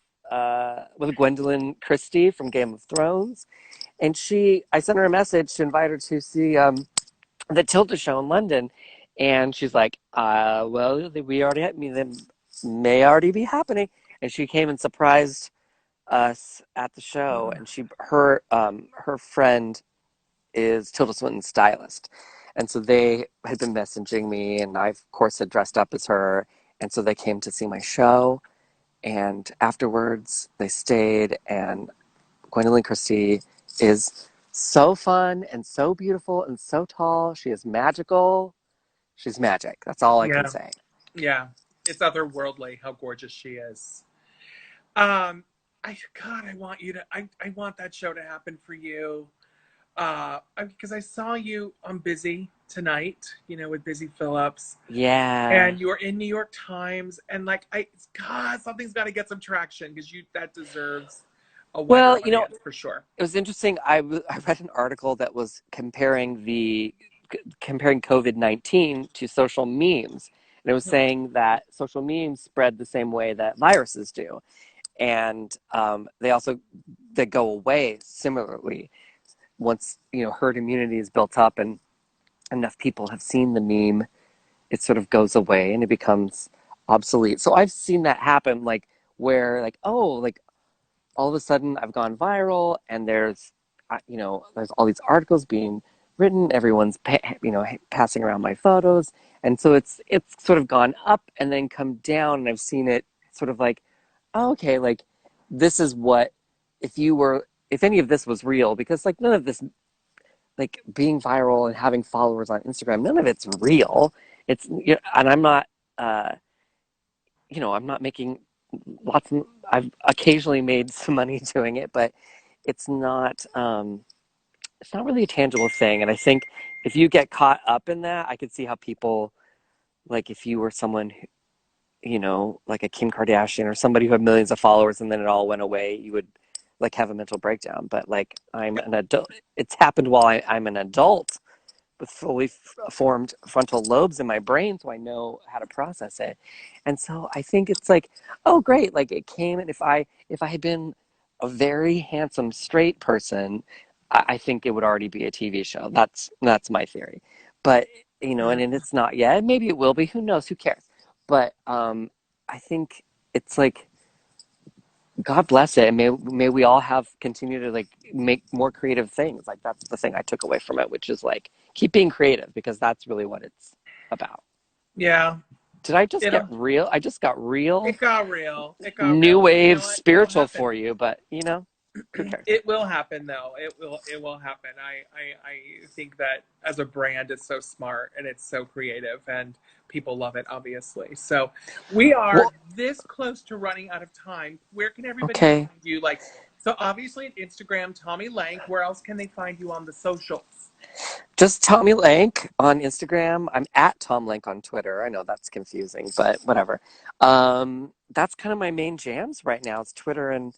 Gwendolyn Christie from Game of Thrones, and I sent her a message to invite her to see the Tilda show in London, and she's like, well, we already had me. They may already be happening, and she came and surprised us at the show, and her friend is Tilda Swinton's stylist, and so they had been messaging me, and I of course had dressed up as her, and so they came to see my show, and afterwards they stayed, and Gwendolyn Christie is so fun and so beautiful and so tall. She is magical. She's magic. That's all I can Yeah, say. yeah. It's otherworldly how gorgeous she is. Um, God, I want you to. I want that show to happen for you. Because I saw you on Busy tonight. With Busy Phillips, Yeah. and you're in New York Times, and like God, something's got to get some traction because that deserves a wider Well, audience for sure. it was interesting. I read an article that was comparing COVID-19 to social memes, and it was saying that social memes spread the same way that viruses do, and they go away similarly once herd immunity is built up and enough people have seen the meme. It sort of goes away and it becomes obsolete. So I've seen that happen, like where like, oh, like all of a sudden I've gone viral, and there's all these articles being written. Everyone's passing around my photos, and so it's sort of gone up and then come down. And I've seen it sort of like, oh, okay, like this is what if any of this was real, because like none of this, like being viral and having followers on Instagram, none of it's real. And I'm not uh I'm not making I've occasionally made some money doing it, but it's not it's not really a tangible thing. And I think if you get caught up in that, I could see how people, like if you were someone who, like a Kim Kardashian or somebody who had millions of followers and then it all went away, you would like have a mental breakdown. But like I'm an adult, it's happened while I'm an adult with fully formed frontal lobes in my brain, so I know how to process it. And so I think it's like, oh great, like it came, and if I had been a very handsome straight person, I think it would already be a TV show. That's my theory. But and it's not yet. Maybe it will be. Who knows? Who cares? But I think it's like, God bless it, and may we all have continue to like make more creative things. Like that's the thing I took away from it, which is like keep being creative, because that's really what it's about. Yeah, Did I just get it'll. real? I just got real It got real. It got new real. But you wave know what? It'll spiritual happen. for you, but. Who cares? It will happen though. It will happen. I think that as a brand it's so smart and it's so creative and people love it obviously. So we are Well, this close to running out of time. Where can everybody okay. find you? Like so obviously at Instagram, Tommy Lank. Where else can they find you on the socials? Just Tommy Lenk on Instagram. I'm at Tom Lenk on Twitter. I know that's confusing, but whatever. That's kind of my main jams right now. It's Twitter and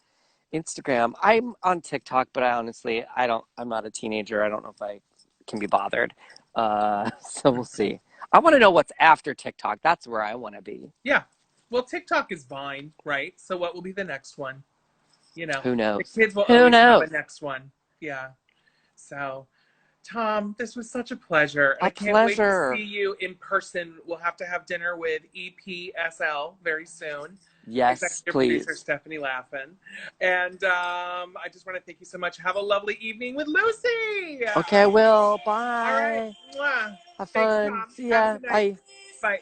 Instagram. I'm on TikTok, but I honestly, I don't. I'm not a teenager. I don't know if I can be bothered. So we'll see. I want to know what's after TikTok. That's where I want to be. Yeah. Well, TikTok is Vine, right? So what will be the next one? You know, Who the knows? kids will Who always have a knows? next one. Yeah. So Tom, this was such a pleasure, and A I can't wait to see pleasure. you in person. We'll have to have dinner with EPSL very soon. Yes, Executive producer please. Stephanie Laffin. And I just want to thank you so much. Have a lovely evening with Lucy. Okay, I will. All right. Bye. Mwah. Have Thanks, fun. Tom. See Have a ya. good night. Bye. Bye.